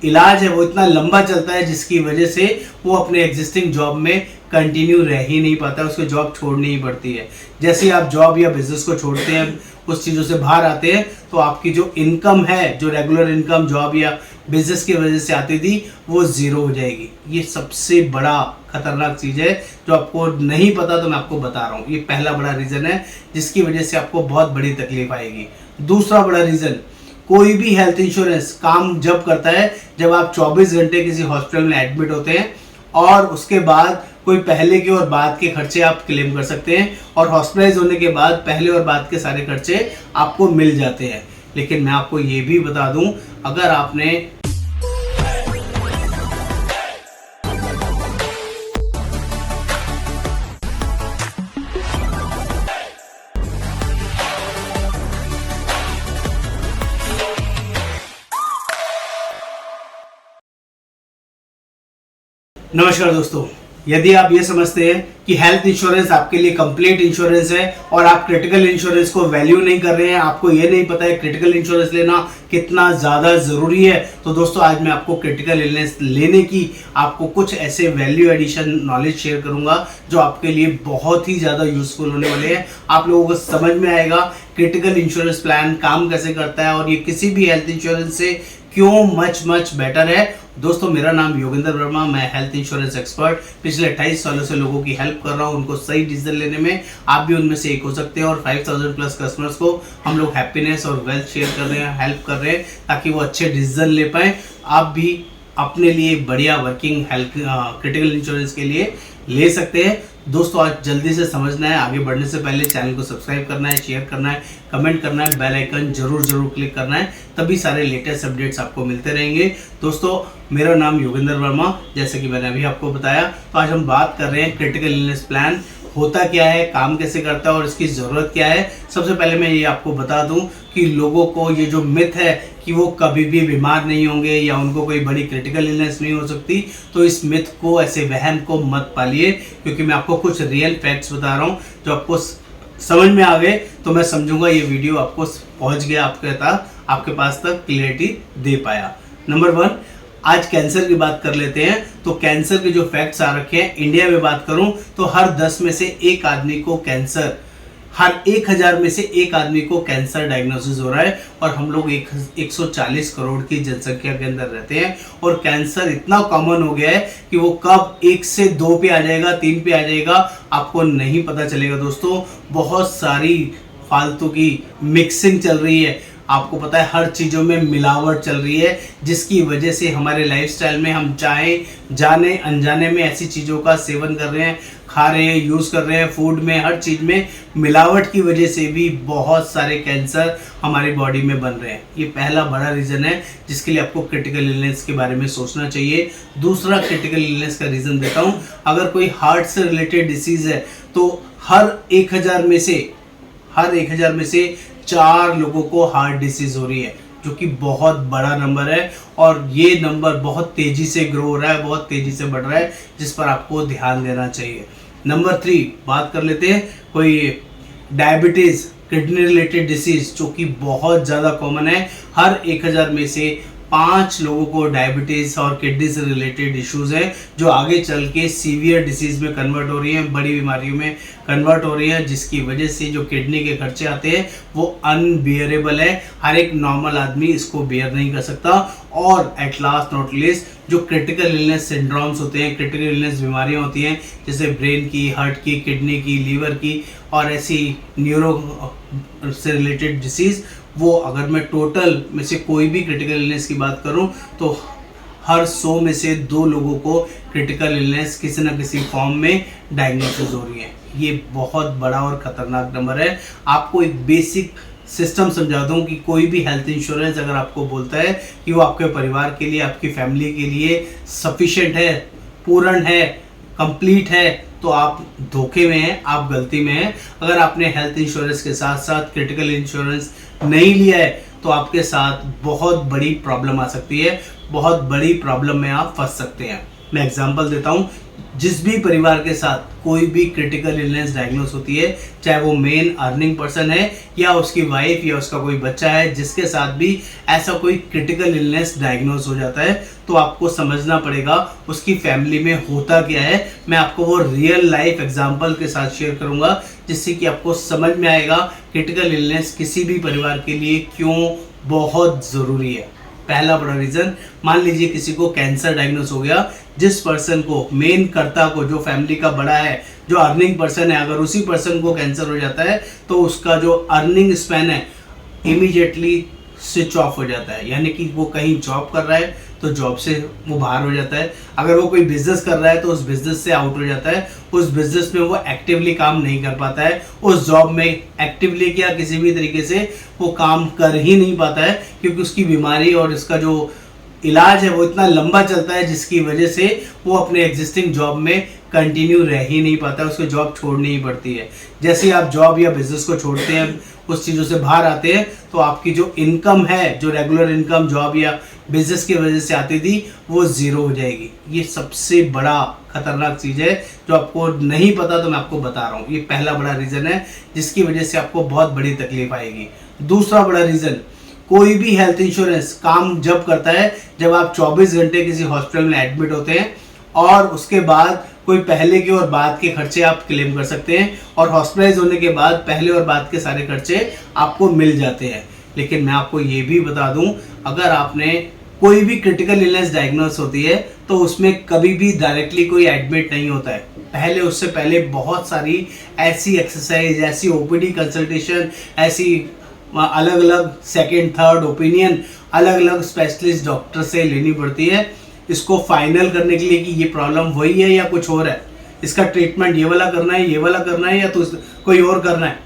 इलाज है वो इतना लंबा चलता है जिसकी वजह से वो अपने एग्जिस्टिंग जॉब में कंटिन्यू रह ही नहीं पाता, उसको जॉब छोड़नी ही पड़ती है। जैसे ही आप जॉब या बिजनेस को छोड़ते हैं, उस चीज़ों से बाहर आते हैं, तो आपकी जो इनकम है, जो रेगुलर इनकम जॉब या बिजनेस की वजह से आती थी, वो ज़ीरो हो जाएगी। ये सबसे बड़ा खतरनाक चीज़ है जो आपको नहीं पता, तो मैं आपको बता रहा हूँ। ये पहला बड़ा रीज़न है जिसकी वजह से आपको बहुत बड़ी तकलीफ आएगी। दूसरा बड़ा रीज़न, कोई भी हेल्थ इंश्योरेंस काम जब करता है जब आप 24 घंटे किसी हॉस्पिटल में एडमिट होते हैं, और उसके बाद कोई पहले के और बाद के खर्चे आप क्लेम कर सकते हैं, और हॉस्पिटलाइज होने के बाद पहले और बाद के सारे खर्चे आपको मिल जाते हैं। लेकिन मैं आपको ये भी बता दूं, अगर आपने नमस्कार दोस्तों, यदि आप ये समझते हैं कि हेल्थ इंश्योरेंस आपके लिए कंप्लीट इंश्योरेंस है और आप क्रिटिकल इंश्योरेंस को वैल्यू नहीं कर रहे हैं, आपको ये नहीं पता है क्रिटिकल इंश्योरेंस लेना कितना ज़्यादा ज़रूरी है, तो दोस्तों आज मैं आपको क्रिटिकल इलनेस लेने की आपको कुछ ऐसे वैल्यू एडिशन नॉलेज शेयर करूंगा जो आपके लिए बहुत ही ज़्यादा यूजफुल होने वाले हैं। आप लोगों को समझ में आएगा क्रिटिकल इंश्योरेंस प्लान काम कैसे करता है और ये किसी भी हेल्थ इंश्योरेंस से क्यों मच बेटर है। दोस्तों मेरा नाम योगेंद्र वर्मा, मैं हेल्थ इंश्योरेंस एक्सपर्ट पिछले 28 सालों से लोगों की हेल्प कर रहा हूं उनको सही डिसीजन लेने में। आप भी उनमें से एक हो सकते हैं और 5000 प्लस कस्टमर्स को हम लोग हैप्पीनेस और वेल्थ शेयर कर रहे हैं, हेल्प कर रहे हैं ताकि वो अच्छे डिसीजन ले पाएँ। आप भी अपने लिए बढ़िया वर्किंग हेल्थ क्रिटिकल इंश्योरेंस के लिए ले सकते हैं। दोस्तों आज जल्दी से समझना है, आगे बढ़ने से पहले चैनल को सब्सक्राइब करना है, शेयर करना है, कमेंट करना है, बेल आइकन जरूर क्लिक करना है, तभी सारे लेटेस्ट अपडेट्स आपको मिलते रहेंगे। दोस्तों मेरा नाम योगेंद्र वर्मा, जैसे कि मैंने अभी आपको बताया। तो आज हम बात कर रहे हैं क्रिटिकल इलनेस प्लान होता क्या है, काम कैसे करता है और इसकी ज़रूरत क्या है। सबसे पहले मैं ये आपको बता दूं कि लोगों को ये जो मिथ है कि वो कभी भी बीमार नहीं होंगे या उनको कोई बड़ी क्रिटिकल इलनेस नहीं हो सकती, तो इस मिथ को, ऐसे वहम को मत पालिए, क्योंकि मैं आपको कुछ रियल फैक्ट्स बता रहा हूँ जो आपको समझ में आ गए तो मैं समझूंगा ये वीडियो आपको पहुँच गया, आपके पास तक क्लियरिटी दे पाया। नंबर 1, आज कैंसर की बात कर लेते हैं। तो कैंसर के जो फैक्ट्स आ रखे हैं, इंडिया में बात करूं तो हर 10 में से एक आदमी को कैंसर, हर 1000 में से एक आदमी को कैंसर डायग्नोसिस हो रहा है, और हम लोग 140 करोड़ की जनसंख्या के अंदर रहते हैं, और कैंसर इतना कॉमन हो गया है कि वो कब 1 से 2 पे आ जाएगा, 3 पे आ जाएगा, आपको नहीं पता चलेगा। दोस्तों बहुत सारी फालतू की मिक्सिंग चल रही है, आपको पता है हर चीज़ों में मिलावट चल रही है, जिसकी वजह से हमारे लाइफस्टाइल में हम चाहे जाने अनजाने में ऐसी चीज़ों का सेवन कर रहे हैं, खा रहे हैं, यूज़ कर रहे हैं, फूड में, हर चीज़ में मिलावट की वजह से भी बहुत सारे कैंसर हमारी बॉडी में बन रहे हैं। ये पहला बड़ा रीज़न है जिसके लिए आपको क्रिटिकल इलनेस के बारे में सोचना चाहिए। दूसरा क्रिटिकल इलनेस का रीज़न देता हूँ, अगर कोई हार्ट से रिलेटेड डिसीज़ है तो हर 1000 में से 4 लोगों को हार्ट डिसीज हो रही है, जो कि बहुत बड़ा नंबर है, और ये नंबर बहुत तेजी से ग्रो हो रहा है, बहुत तेजी से बढ़ रहा है, जिस पर आपको ध्यान देना चाहिए। नंबर 3 बात कर लेते हैं, कोई डायबिटीज, किडनी रिलेटेड डिसीज, जो कि बहुत ज़्यादा कॉमन है। हर 1000 में से 5 लोगों को डायबिटीज और किडनी से रिलेटेड इश्यूज हैं, जो आगे चल के सीवियर डिसीज में कन्वर्ट हो रही हैं, बड़ी बीमारियों में कन्वर्ट हो रही है, जिसकी वजह से जो किडनी के खर्चे आते हैं वो अनबियरेबल है। हर एक नॉर्मल आदमी इसको बेयर नहीं कर सकता। और एट लास्ट नॉट लीस्ट, जो क्रिटिकल इलनेस सिंड्रोम्स होते हैं, क्रिटिकल इलनेस बीमारियां होती हैं, जैसे ब्रेन की, हार्ट की, किडनी की, लीवर की और ऐसी न्यूरो से रिलेटेड डिसीज़, वो अगर मैं टोटल में से कोई भी क्रिटिकल इलनेस की बात करूं तो हर 100 में से 2 लोगों को क्रिटिकल इलनेस किसी न किसी फॉर्म में डायग्नोसिस हो रही है। ये बहुत बड़ा और ख़तरनाक नंबर है। आपको एक बेसिक सिस्टम समझा दूं कि कोई भी हेल्थ इंश्योरेंस अगर आपको बोलता है कि वो आपके परिवार के लिए, आपकी फैमिली के लिए सफिशिएंट है, पूर्ण है, कंप्लीट है, तो आप धोखे में हैं, आप गलती में हैं। अगर आपने हेल्थ इंश्योरेंस के साथ साथ क्रिटिकल इंश्योरेंस नहीं लिया है तो आपके साथ बहुत बड़ी प्रॉब्लम आ सकती है, बहुत बड़ी प्रॉब्लम में आप फंस सकते हैं। मैं एग्जांपल देता हूँ, जिस भी परिवार के साथ कोई भी क्रिटिकल इलनेस डायग्नोस होती है, चाहे वो मेन अर्निंग पर्सन है या उसकी वाइफ या उसका कोई बच्चा है, जिसके साथ भी ऐसा कोई क्रिटिकल इलनेस डायग्नोस हो जाता है, तो आपको समझना पड़ेगा उसकी फैमिली में होता क्या है। मैं आपको वो रियल लाइफ एग्जांपल के साथ शेयर करूंगा, जिससे कि आपको समझ में आएगा क्रिटिकल इलनेस किसी भी परिवार के लिए क्यों बहुत ज़रूरी है। पहला बड़ा रीज़न, मान लीजिए किसी को कैंसर डायग्नोस हो गया, जिस पर्सन को, मेन कर्ता को, जो फैमिली का बड़ा है, जो अर्निंग पर्सन है, अगर उसी पर्सन को कैंसर हो जाता है तो उसका जो अर्निंग स्पैन है इमीडिएटली स्विच ऑफ हो जाता है। यानी कि वो कहीं जॉब कर रहा है तो जॉब से वो बाहर हो जाता है, अगर वो कोई बिजनेस कर रहा है तो उस बिजनेस से आउट हो जाता है, उस बिजनेस में वो एक्टिवली काम नहीं कर पाता है, उस जॉब में एक्टिवली क्या किसी भी तरीके से वो काम कर ही नहीं पाता है, क्योंकि उसकी बीमारी और इसका जो इलाज है वो इतना लंबा चलता है, जिसकी वजह से वो अपने एग्जिस्टिंग जॉब में कंटिन्यू रह ही नहीं पाता है, उसको जॉब छोड़नी ही पड़ती है। जैसे ही आप जॉब या बिजनेस को छोड़ते हैं, उस चीज़ों से बाहर आते हैं, तो आपकी जो इनकम है, जो रेगुलर इनकम जॉब या बिजनेस की वजह से आती थी, वो ज़ीरो हो जाएगी। ये सबसे बड़ा खतरनाक चीज़ है जो आपको नहीं पता, तो मैं आपको बता रहा हूँ। ये पहला बड़ा रीज़न है जिसकी वजह से आपको बहुत बड़ी तकलीफ आएगी। दूसरा बड़ा रीज़न, कोई भी हेल्थ इंश्योरेंस काम जब करता है जब आप 24 घंटे किसी हॉस्पिटल में एडमिट होते हैं, और उसके बाद कोई पहले के और बाद के खर्चे आप क्लेम कर सकते हैं, और हॉस्पिटलाइज होने के बाद पहले और बाद के सारे खर्चे आपको मिल जाते हैं। लेकिन मैं आपको ये भी बता दूं, अगर आपने कोई भी क्रिटिकल इलनेस डायग्नोस होती है तो उसमें कभी भी डायरेक्टली कोई एडमिट नहीं होता है। पहले, उससे पहले बहुत सारी ऐसी एक्सरसाइज, ऐसी ओपीडी कंसल्टेशन, ऐसी अलग अलग सेकेंड थर्ड ओपिनियन अलग अलग स्पेशलिस्ट डॉक्टर से लेनी पड़ती है, इसको फाइनल करने के लिए कि ये प्रॉब्लम वही है या कुछ और है, इसका ट्रीटमेंट ये वाला करना है, ये वाला करना है, या तो कोई और करना है।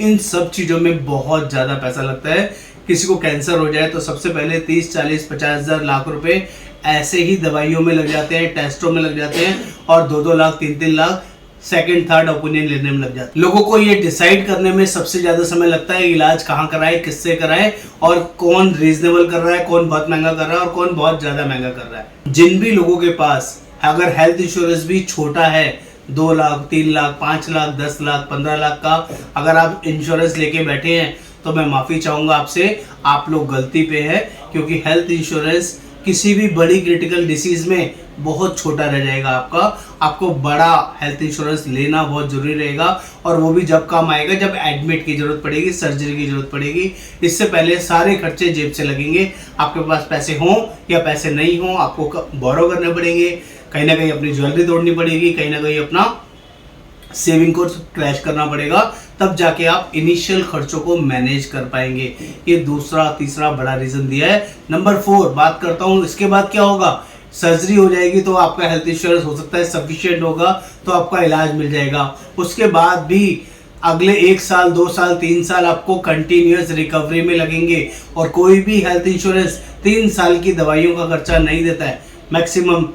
इन सब चीज़ों में बहुत ज़्यादा पैसा लगता है। किसी को कैंसर हो जाए तो सबसे पहले 30, 40, 50 हज़ार, लाख रुपए ऐसे ही दवाइयों में लग जाते हैं, टेस्टों में लग जाते हैं, और 2-2 lakh, 3-3 lakh second third opinion लेने में लग जाता है। लोगों को ये डिसाइड करने में सबसे ज्यादा समय लगता है इलाज कहाँ कराए, किससे कराए, और कौन रीजनेबल कर रहा है, कौन बहुत महंगा कर रहा है, और कौन बहुत ज्यादा महंगा कर रहा है। जिन भी लोगों के पास अगर हेल्थ इंश्योरेंस भी छोटा है, 2 लाख, 3 लाख, 5 लाख, 10 लाख, 15 लाख का अगर आप इंश्योरेंस लेके बैठे हैं, तो मैं माफी चाहूंगा आपसे, आप लोग गलती पे है, क्योंकि हेल्थ इंश्योरेंस किसी भी बड़ी क्रिटिकल डिसीज में बहुत छोटा रह जाएगा आपको बड़ा हेल्थ इंश्योरेंस लेना बहुत जरूरी रहेगा, और वो भी जब काम आएगा, जब एडमिट की जरूरत पड़ेगी, सर्जरी की जरूरत पड़ेगी। इससे पहले सारे खर्चे जेब से लगेंगे। आपके पास पैसे हों या पैसे नहीं हों, आपको बोरो करने पड़ेंगे, कहीं ना कहीं अपनी ज्वेलरी तोड़नी पड़ेगी, कहीं ना कहीं अपना सेविंग को क्रैश करना पड़ेगा, तब जाके आप इनिशियल खर्चों को मैनेज कर पाएंगे। ये दूसरा तीसरा बड़ा रीजन दिया है। नंबर 4 बात करता हूँ, इसके बाद क्या होगा, सर्जरी हो जाएगी तो आपका हेल्थ इंश्योरेंस हो सकता है सफिशिएंट होगा, तो आपका इलाज मिल जाएगा। उसके बाद भी अगले 1 साल, 2 साल, 3 साल आपको कंटिन्यूअस रिकवरी में लगेंगे, और कोई भी हेल्थ इंश्योरेंस 3 साल की दवाइयों का खर्चा नहीं देता है। मैक्सिमम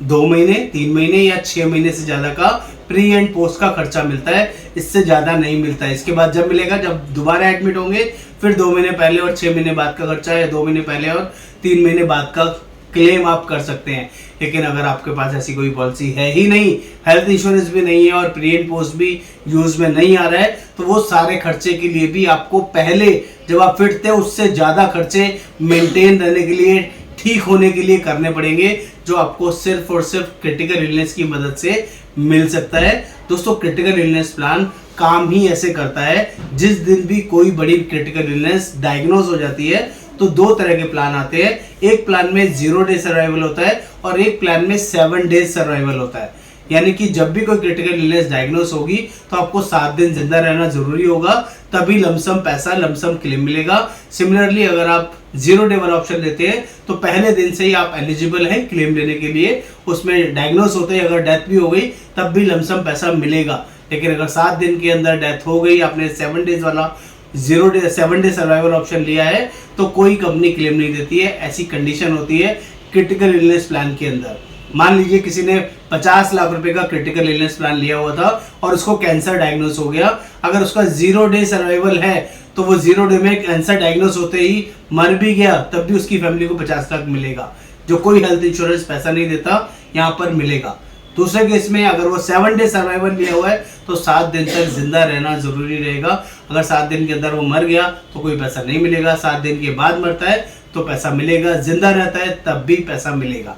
2 महीने, 3 महीने या 6 महीने से ज़्यादा का प्री एंड पोस्ट का खर्चा मिलता है, इससे ज़्यादा नहीं मिलता है। इसके बाद जब मिलेगा, जब दोबारा एडमिट होंगे, फिर 2 महीने पहले और 6 महीने बाद का खर्चा, या 2 महीने पहले और 3 महीने बाद का क्लेम आप कर सकते हैं। लेकिन अगर आपके पास ऐसी कोई पॉलिसी है ही नहीं, हेल्थ इंश्योरेंस भी नहीं है और प्री एंड पोस्ट भी यूज में नहीं आ रहा है, तो वो सारे खर्चे के लिए भी आपको पहले जब आप फिट थे उससे ज़्यादा खर्चे मेंटेन रहने के लिए, ठीक होने के लिए करने पड़ेंगे, जो आपको सिर्फ और सिर्फ क्रिटिकल इलनेस की मदद से मिल सकता है। दोस्तों, क्रिटिकल इलनेस प्लान काम ही ऐसे करता है, जिस दिन भी कोई बड़ी क्रिटिकल इलनेस डायग्नोज हो जाती है तो 2 तरह के प्लान आते हैं। एक प्लान में 0 डे सर्वाइवल होता है, और एक प्लान में 7 डेज सर्वाइवल होता है। यानी कि जब भी कोई क्रिटिकल इलनेस डायग्नोस होगी तो आपको 7 दिन जिंदा रहना जरूरी होगा, तभी लमसम पैसा, लमसम क्लेम मिलेगा। सिमिलरली अगर आप 0 डे वाला ऑप्शन लेते हैं तो पहले दिन से ही आप एलिजिबल हैं क्लेम लेने के लिए। उसमें डायग्नोस होते ही अगर डेथ भी हो गई तब भी लमसम पैसा मिलेगा। लेकिन अगर 7 दिन के अंदर डेथ हो गई, आपने 7 डेज वाला 7 डे सर्वाइवल ऑप्शन लिया है, तो कोई कंपनी क्लेम नहीं देती है। ऐसी कंडीशन होती है क्रिटिकल इलनेस प्लान के अंदर। मान लीजिए किसी ने 50 लाख रुपए का क्रिटिकल इलनेस प्लान लिया हुआ था और उसको कैंसर डायग्नोस हो गया, अगर उसका 0 डे सर्वाइवल है तो वो 0 डे में कैंसर डायग्नोस होते ही मर भी गया, तब भी उसकी फैमिली को 50 लाख मिलेगा। जो कोई हेल्थ इंश्योरेंस पैसा नहीं देता यहाँ पर मिलेगा। दूसरे केस में अगर वो 7 डे सर्वाइवल लिया हुआ है तो 7 दिन तक जिंदा रहना जरूरी रहेगा। अगर 7 दिन के अंदर वो मर गया तो कोई पैसा नहीं मिलेगा, 7 दिन के बाद मरता है तो पैसा मिलेगा, जिंदा रहता है तब भी पैसा मिलेगा।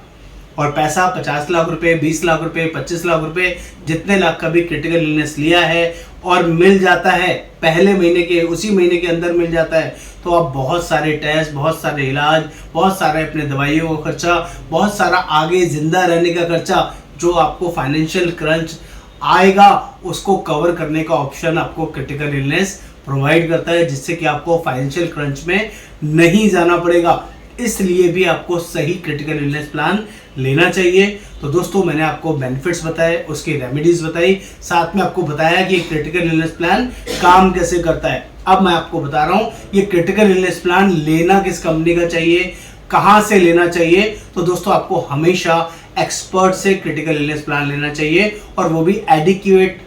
और पैसा 50 लाख रुपए, 20 लाख रुपए, 25 लाख रुपए, जितने लाख का भी क्रिटिकल इलनेस लिया है और मिल जाता है पहले महीने के, उसी महीने के अंदर मिल जाता है, तो आप बहुत सारे टेस्ट, बहुत सारे इलाज, बहुत सारे अपने दवाइयों का खर्चा, बहुत सारा आगे जिंदा रहने का खर्चा जो आपको फाइनेंशियल क्रंच आएगा उसको कवर करने का ऑप्शन आपको क्रिटिकल इलनेस प्रोवाइड करता है, जिससे कि आपको फाइनेंशियल क्रंच में नहीं जाना पड़ेगा। इसलिए भी आपको सही क्रिटिकल इलनेस प्लान लेना चाहिए। तो दोस्तों मैंने आपको बेनिफिट्स बताए, उसकी रेमेडीज बताई, साथ में आपको बताया कि क्रिटिकल इलनेस प्लान काम कैसे करता है। अब मैं आपको बता रहा हूँ ये क्रिटिकल इलनेस प्लान लेना किस कंपनी का चाहिए, कहाँ से लेना चाहिए। तो दोस्तों आपको हमेशा एक्सपर्ट से क्रिटिकल इलनेस प्लान लेना चाहिए और वो भी एडिक्वेट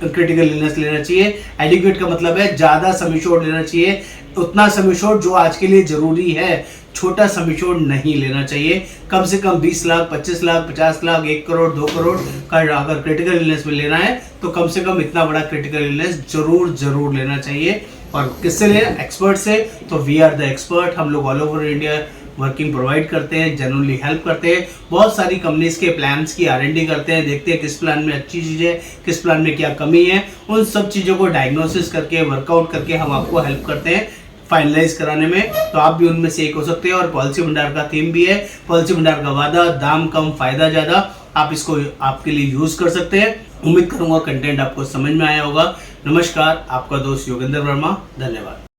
क्रिटिकल इलनेस लेना चाहिए। एडिक्वेट का मतलब है ज्यादा सम एश्योर्ड लेना चाहिए, उतना सम एश्योर्ड जो आज के लिए जरूरी है, छोटा सम एश्योर्ड नहीं लेना चाहिए। कम से कम 20 लाख, 25 लाख, 50 लाख, 1 करोड़, 2 करोड़ का अगर क्रिटिकल इलनेस में लेना है तो कम से कम इतना बड़ा क्रिटिकल इलनेस जरूर लेना चाहिए। और किससे लेना? एक्सपर्ट से। तो वी आर द एक्सपर्ट। हम लोग all over India working provide करते हैं, जनरली हेल्प करते हैं। बहुत सारी कंपनीज के प्लान्स की R&D करते हैं, देखते हैं किस प्लान में अच्छी चीज़ है, किस प्लान में क्या कमी है। उन सब चीज़ों को डायग्नोसिस करके, वर्कआउट करके हम आपको हेल्प करते हैं फाइनलाइज कराने में। तो आप भी उनमें से एक हो सकते हैं। और पॉलिसी भंडार का थीम भी है, पॉलिसी भंडार का वादा, दाम कम फायदा ज़्यादा। आप इसको आपके लिए यूज़ कर सकते हैं। उम्मीद करूंगा कंटेंट आपको समझ में आया होगा। नमस्कार, आपका दोस्त योगेंद्र वर्मा। धन्यवाद।